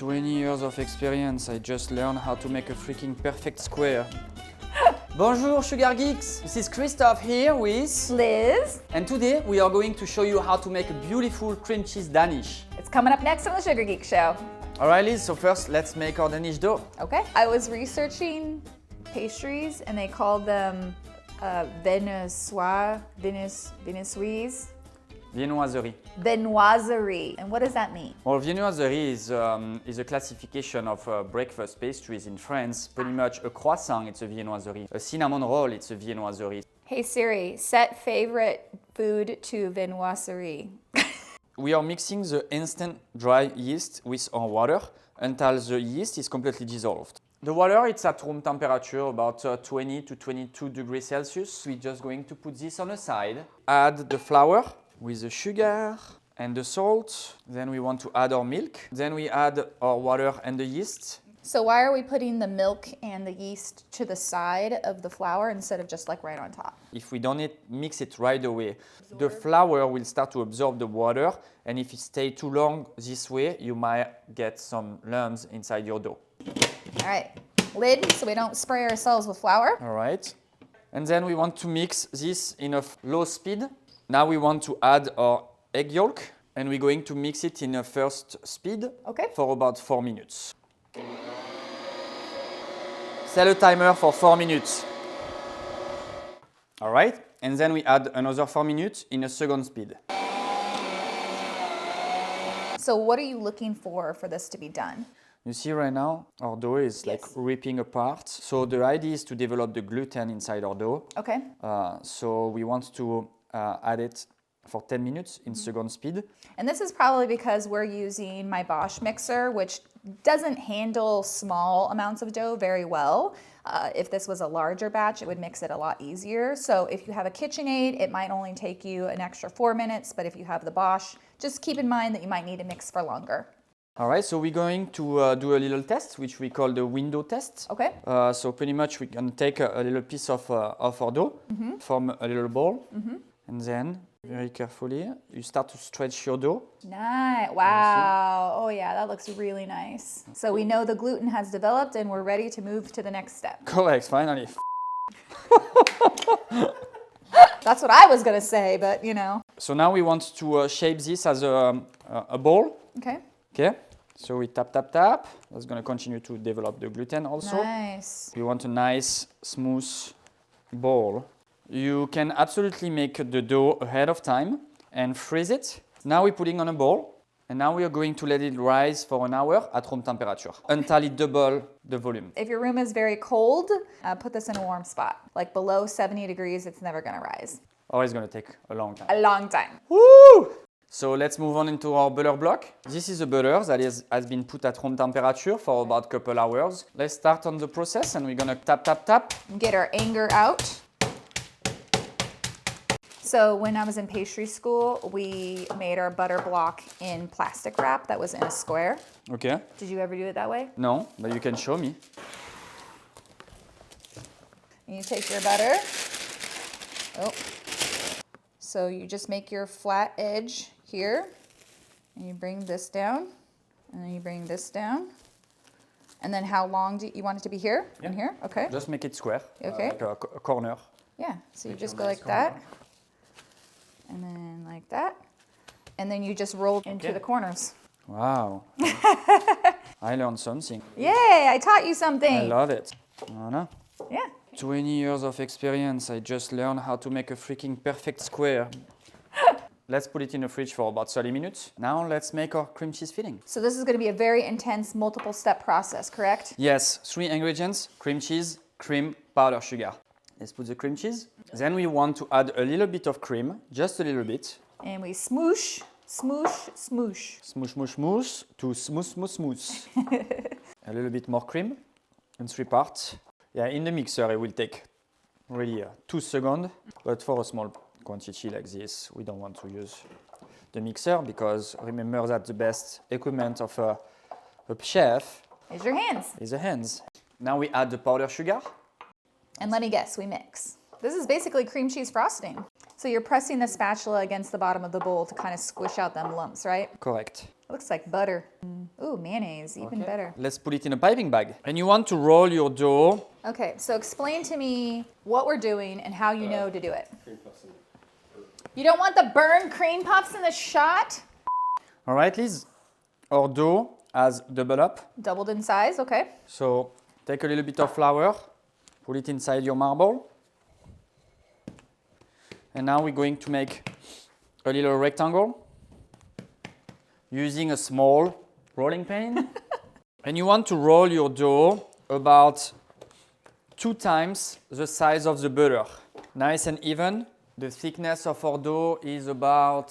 20 years of experience, I just learned how to make a freaking perfect square. Bonjour Sugar Geeks! This is Christophe here with Liz. And today we are going to show you how to make a beautiful cream cheese Danish. It's coming up next on the Sugar Geek Show. Alright Liz, so first let's make our Danish dough. Okay. I was researching pastries and they called them Viennoiserie. Viennoiserie. And what does that mean? Well, Viennoiserie is a classification of breakfast pastries in France. Pretty much a croissant, it's a Viennoiserie. A cinnamon roll, it's a Viennoiserie. Hey Siri, set favorite food to Viennoiserie. We are mixing the instant dry yeast with our water until the yeast is completely dissolved. The water, it's at room temperature, about 20 to 22 degrees Celsius. We're just going to put this on the side. Add the flour with the sugar and the salt. Then we want to add our milk. Then we add our water and the yeast. So why are we putting the milk and the yeast to the side of the flour instead of just like right on top? If we don't mix it right away, the flour will start to absorb the water, and if it stays too long this way, you might get some lumps inside your dough. All right, lid so we don't spray ourselves with flour. All right. And then we want to mix this in a low speed. Now we want to add our egg yolk, and we're going to mix it in a first speed for about 4 minutes. Set a timer for 4 minutes. All right, and then we add another 4 minutes in a second speed. So what are you looking for this to be done? You see right now, our dough is like ripping apart. So the idea is to develop the gluten inside our dough. Okay. So we want to add it for 10 minutes in second speed. And this is probably because we're using my Bosch mixer, which doesn't handle small amounts of dough very well. If this was a larger batch, it would mix it a lot easier. So if you have a KitchenAid, it might only take you an extra 4 minutes, but if you have the Bosch, just keep in mind that you might need to mix for longer. All right, so we're going to do a little test, which we call the window test. Okay. So pretty much we can take a little piece of our dough from a little bowl, and then very carefully you start to stretch your dough. Nice. Wow. Oh yeah, that looks really nice. So we know the gluten has developed and we're ready to move to the next step. Correct, finally. That's what I was gonna say, but you know. So now we want to shape this as a ball. Okay. Okay. So we tap, tap, tap. That's going to continue to develop the gluten also. Nice. We want a nice, smooth ball. You can absolutely make the dough ahead of time and freeze it. Now we're putting on a bowl, and now we are going to let it rise for an hour at room temperature until it doubles the volume. If your room is very cold, put this in a warm spot. Like below 70 degrees, it's never going to rise. Or it's going to take a long time. A long time. Woo! So let's move on into our butter block. This is a butter that has been put at room temperature for about a couple hours. Let's start on the process, and we're gonna tap, tap, tap. Get our anger out. So when I was in pastry school, we made our butter block in plastic wrap that was in a square. Okay. Did you ever do it that way? No, but you can show me. And you take your butter. Oh. So you just make your flat edge here, and you bring this down, and then you bring this down. And then how long do you want it to be here? Yeah. In here? Okay. Just make it square. Okay. Like a corner. Yeah, so you just go like that, and then like that, and then you just roll into the corners. Wow. I learned something. Yay, I taught you something. I love it. Voilà. Yeah. 20 years of experience, I just learned how to make a freaking perfect square. Let's put it in the fridge for about 30 minutes. Now let's make our cream cheese filling. So this is going to be a very intense multiple step process, correct? Yes, 3 ingredients: cream cheese, cream, powder sugar. Let's put the cream cheese. Then we want to add a little bit of cream, just a little bit. And we smoosh, smoosh, smoosh. Smoosh, smoosh, smoosh to smooth, smooth, smooth. A little bit more cream in 3 parts. Yeah, in the mixer it will take really 2 seconds, but for a small quantity like this, we don't want to use the mixer because remember that the best equipment of a chef is your hands. Is the hands. Now we add the powder sugar. And let me guess, we mix. This is basically cream cheese frosting. So you're pressing the spatula against the bottom of the bowl to kind of squish out them lumps, right? Correct. It looks like butter. Ooh, mayonnaise, even better. Let's put it in a piping bag. And you want to roll your dough. Okay, so explain to me what we're doing and how you know to do it. You don't want the burned cream puffs in the shot? All right, Liz. Our dough has doubled up. Doubled in size, okay. So take a little bit of flour, put it inside your marble. And now we're going to make a little rectangle using a small rolling pin. And you want to roll your dough about 2 times the size of the butter. Nice and even. The thickness of our dough is about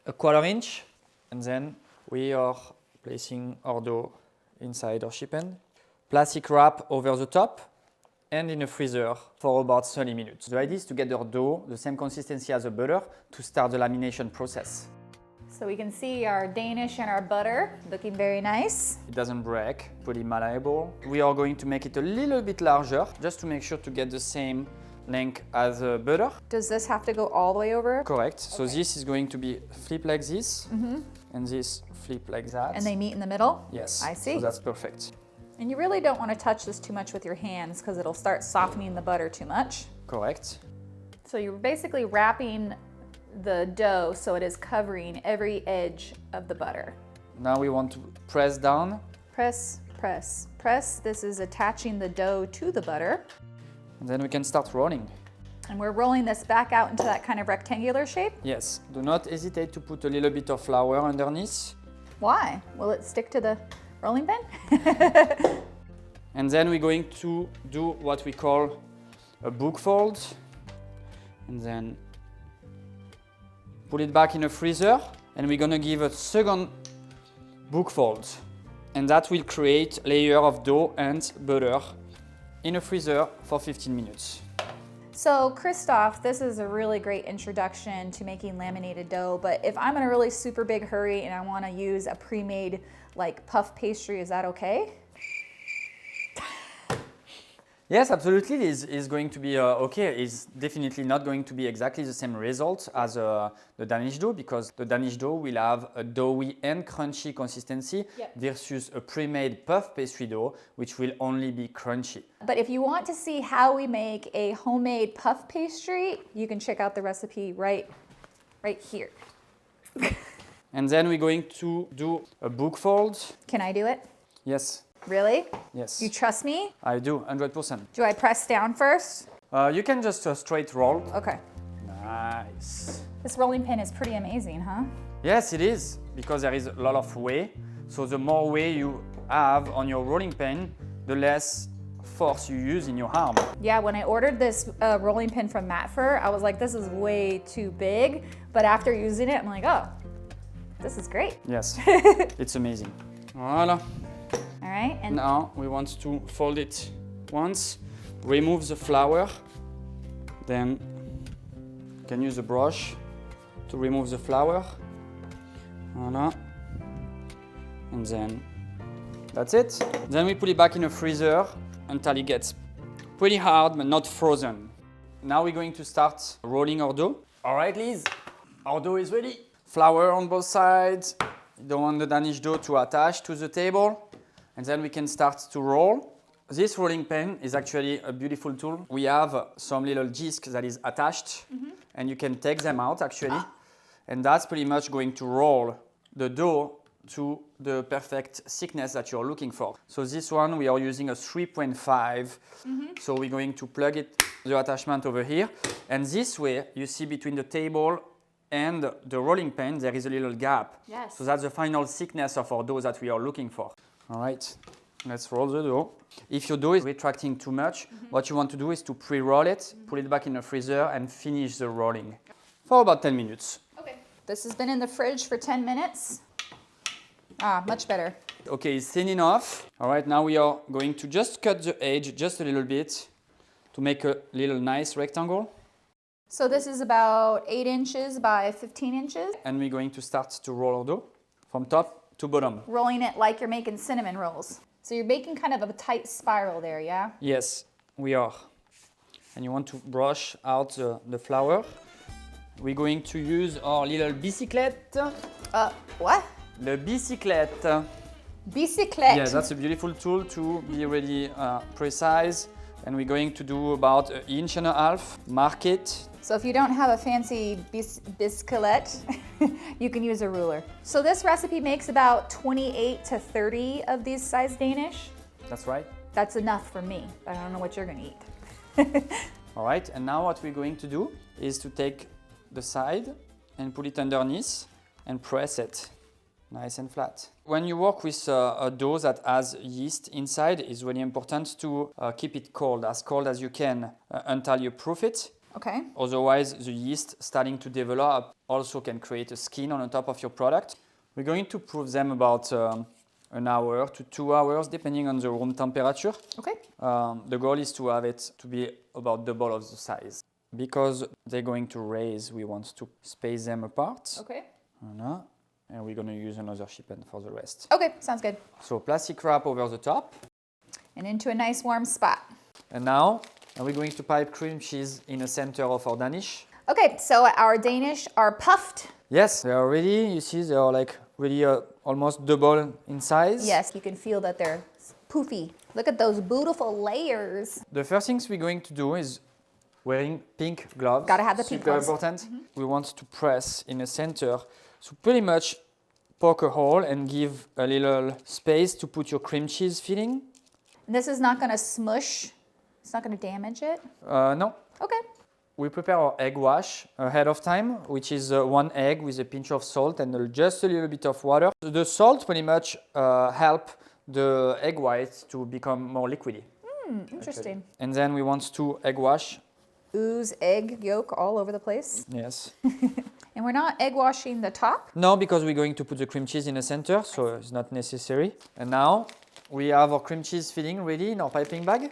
1/4 inch. And then we are placing our dough inside our shippen. Plastic wrap over the top and in a freezer for about 30 minutes. The idea is to get our dough the same consistency as the butter to start the lamination process. So we can see our Danish and our butter looking very nice. It doesn't break, pretty malleable. We are going to make it a little bit larger just to make sure to get the same length as the butter. Does this have to go all the way over? Correct. So this is going to be flip like this and this flip like that. And they meet in the middle? Yes. I see. So that's perfect. And you really don't want to touch this too much with your hands because it'll start softening the butter too much. Correct. So you're basically wrapping the dough so it is covering every edge of the butter. Now we want to press down. Press, press, press. This is attaching the dough to the butter. And then we can start rolling. And we're rolling this back out into that kind of rectangular shape. Yes. Do not hesitate to put a little bit of flour underneath. Why? Will it stick to the rolling pin? And then we're going to do what we call a book fold. And then put it back in a freezer. And we're gonna give a second book fold. And that will create a layer of dough and butter in a freezer for 15 minutes. So Christoph, this is a really great introduction to making laminated dough, but if I'm in a really super big hurry and I want to use a pre-made like puff pastry, is that okay? Yes, absolutely. It's going to be okay. It's definitely not going to be exactly the same result as the Danish dough because the Danish dough will have a doughy and crunchy consistency versus a pre-made puff pastry dough, which will only be crunchy. But if you want to see how we make a homemade puff pastry, you can check out the recipe right here. And then we're going to do a book fold. Can I do it? Yes. Really? Yes. You trust me? I do, 100%. Do I press down first? You can just straight roll. Okay. Nice. This rolling pin is pretty amazing, huh? Yes, it is, because there is a lot of weight. So the more weight you have on your rolling pin, the less force you use in your arm. Yeah, when I ordered this rolling pin from Matfer, I was like, this is way too big. But after using it, I'm like, oh, this is great. Yes, it's amazing. Voila. All right, and Now we want to fold it once, remove the flour, then you can use a brush to remove the flour. Voila. And then that's it. Then we put it back in the freezer until it gets pretty hard but not frozen. Now we're going to start rolling our dough. All right, Liz, our dough is ready. Flour on both sides. You don't want the Danish dough to attach to the table. And then we can start to roll. This rolling pin is actually a beautiful tool. We have some little disc that is attached and you can take them out actually. And that's pretty much going to roll the dough to the perfect thickness that you're looking for. So this one, we are using a 3.5. So we're going to plug it, the attachment over here. And this way, you see between the table and the rolling pin, there is a little gap. Yes. So that's the final thickness of our dough that we are looking for. All right, let's roll the dough. If your dough is retracting too much, what you want to do is to pre-roll it, put it back in the freezer and finish the rolling for about 10 minutes. okay. This has been in the fridge for 10 minutes. Ah, much better. Okay, it's thin enough. All right, now we are going to just cut the edge just a little bit to make a little nice rectangle. So this is about 8 inches by 15 inches. And we're going to start to roll our dough from top to bottom. Rolling it like you're making cinnamon rolls. So you're making kind of a tight spiral there, yeah? Yes, we are. And you want to brush out the flour. We're going to use our little bicyclette. What? Le bicyclette. Bicyclette. Yeah, that's a beautiful tool to be really precise. And we're going to do about 1.5 inches. Mark it. So if you don't have a fancy bicyclette, you can use a ruler. So this recipe makes about 28 to 30 of these size Danish. That's right. That's enough for me. I don't know what you're gonna eat. All right, and now what we're going to do is to take the side and put it underneath and press it nice and flat. When you work with a dough that has yeast inside, it's really important to keep it cold as you can until you proof it. Okay. Otherwise, the yeast starting to develop also can create a skin on the top of your product. We're going to proof them about 1 hour to 2 hours, depending on the room temperature. Okay. The goal is to have it to be about double of the size. Because they're going to raise, we want to space them apart. Okay. And we're going to use another shipment for the rest. Okay, sounds good. So plastic wrap over the top. And into a nice warm spot. And now we're going to pipe cream cheese in the center of our Danish. Okay, so our Danish are puffed. Yes, they are ready. You see, they are like really almost double in size. Yes, you can feel that they're poofy. Look at those beautiful layers. The first things we're going to do is wearing pink gloves. Gotta have the pink gloves. Super important. We want to press in the center. So pretty much poke a hole and give a little space to put your cream cheese filling. This is not gonna smush. It's not gonna damage it. No. Okay. We prepare our egg wash ahead of time, which is 1 egg with a pinch of salt and just a little bit of water. The salt pretty much help the egg white to become more liquidy. Interesting. Actually. And then we want to egg wash. Ooze egg yolk all over the place. Yes. And we're not egg washing the top? No, because we're going to put the cream cheese in the center, so it's not necessary. And now we have our cream cheese filling ready in our piping bag.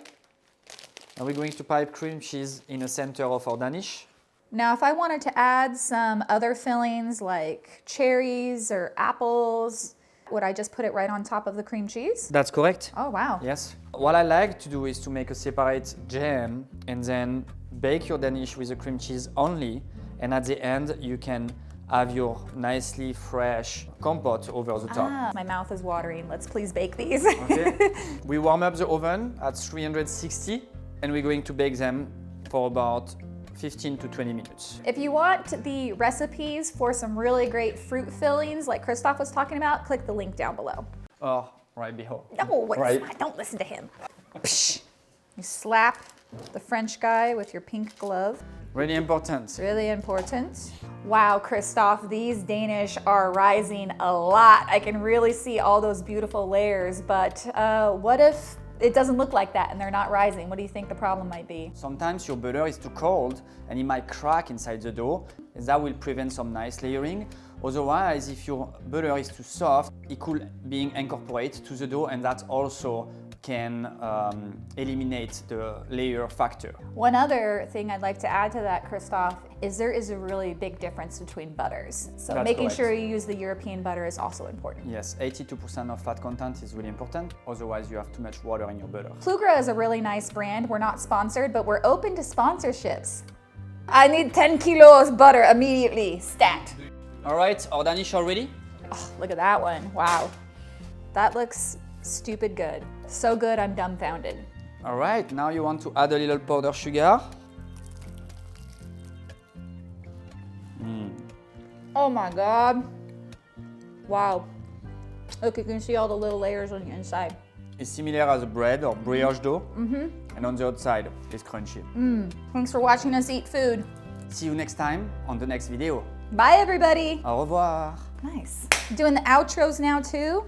And we're going to pipe cream cheese in the center of our Danish. Now, if I wanted to add some other fillings like cherries or apples, would I just put it right on top of the cream cheese? That's correct. Oh, wow. Yes. What I like to do is to make a separate jam and then bake your Danish with the cream cheese only. And at the end, you can have your nicely fresh compote over the top. Ah, my mouth is watering. Let's please bake these. Okay. We warm up the oven at 360 and we're going to bake them for about 15 to 20 minutes. If you want the recipes for some really great fruit fillings like Christoph was talking about, click the link down below. Oh, right below. No, Right. don't listen to him. Psh. You slap the French guy with your pink glove. Really important. It's really important. Wow, Christoph, these Danish are rising a lot. I can really see all those beautiful layers, but what if it doesn't look like that and they're not rising? What do you think the problem might be? Sometimes your butter is too cold and it might crack inside the dough, and that will prevent some nice layering. Otherwise, if your butter is too soft, it could be incorporated to the dough, and that also can eliminate the layer factor. One other thing I'd like to add to that, Christoph, is there is a really big difference between butters. So That's making correct. sure you use the European butter is also important. Yes, 82% of fat content is really important. Otherwise, you have too much water in your butter. Plugra is a really nice brand. We're not sponsored, but we're open to sponsorships. I need 10 kilos butter immediately, stat. All right, our Danish are ready. Oh, look at that one, wow. That looks stupid good. So good, I'm dumbfounded. All right, now you want to add a little powdered sugar. Oh my God. Wow. Look, you can see all the little layers on the inside. It's similar as a bread or brioche dough. And on the outside, it's crunchy. Thanks for watching us eat food. See you next time on the next video. Bye, everybody. Au revoir. Nice. Doing the outros now, too.